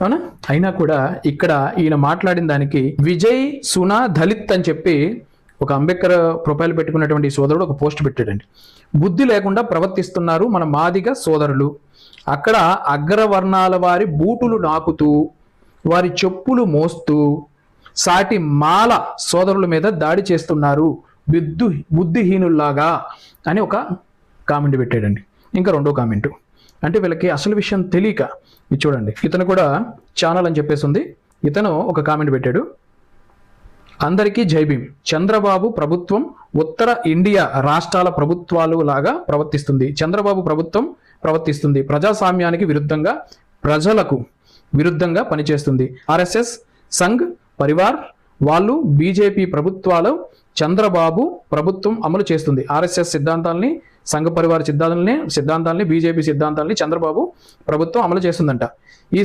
అవునా? అయినా కూడా ఇక్కడ ఈయన మాట్లాడిన దానికి విజయ్ సునా దళిత్ అని చెప్పి ఒక అంబేద్కర్ ప్రొఫైల్ పెట్టుకున్నటువంటి సోదరుడు ఒక పోస్ట్ పెట్టాడండి. బుద్ధి లేకుండా ప్రవర్తిస్తున్నారు మన మాదిగ సోదరులు. అక్కడ అగ్రవర్ణాల వారి బూటులు నాకుతూ వారి చెప్పులు మోస్తూ సాటి మాల సోదరుల మీద దాడి చేస్తున్నారు బుద్ధిహీనుల్లాగా అని ఒక కామెంట్ పెట్టాడండి. ఇంకా రెండో కామెంటు, అంటే వీళ్ళకి అసలు విషయం తెలియక, ఇది చూడండి, ఇతను కూడా ఛానల్ అని చెప్పేసి ఉంది. ఇతను ఒక కామెంట్ పెట్టాడు, అందరికీ జై భీమ్. చంద్రబాబు ప్రభుత్వం ఉత్తర ఇండియా రాష్ట్రాల ప్రభుత్వాలు లాగా ప్రవర్తిస్తుంది. చంద్రబాబు ప్రభుత్వం ప్రవర్తిస్తుంది ప్రజాస్వామ్యానికి విరుద్ధంగా, ప్రజలకు విరుద్ధంగా పనిచేస్తుంది. ఆర్ఎస్ఎస్ సంఘ్ పరివార్ వాళ్ళు బీజేపీ ప్రభుత్వాలు చంద్రబాబు ప్రభుత్వం అమలు చేస్తుంది. ఆర్ఎస్ఎస్ సిద్ధాంతాలని, సంఘ పరివార సిద్ధాంతాలని, బీజేపీ సిద్ధాంతాలని చంద్రబాబు ప్రభుత్వం అమలు చేస్తుందంట. ఈ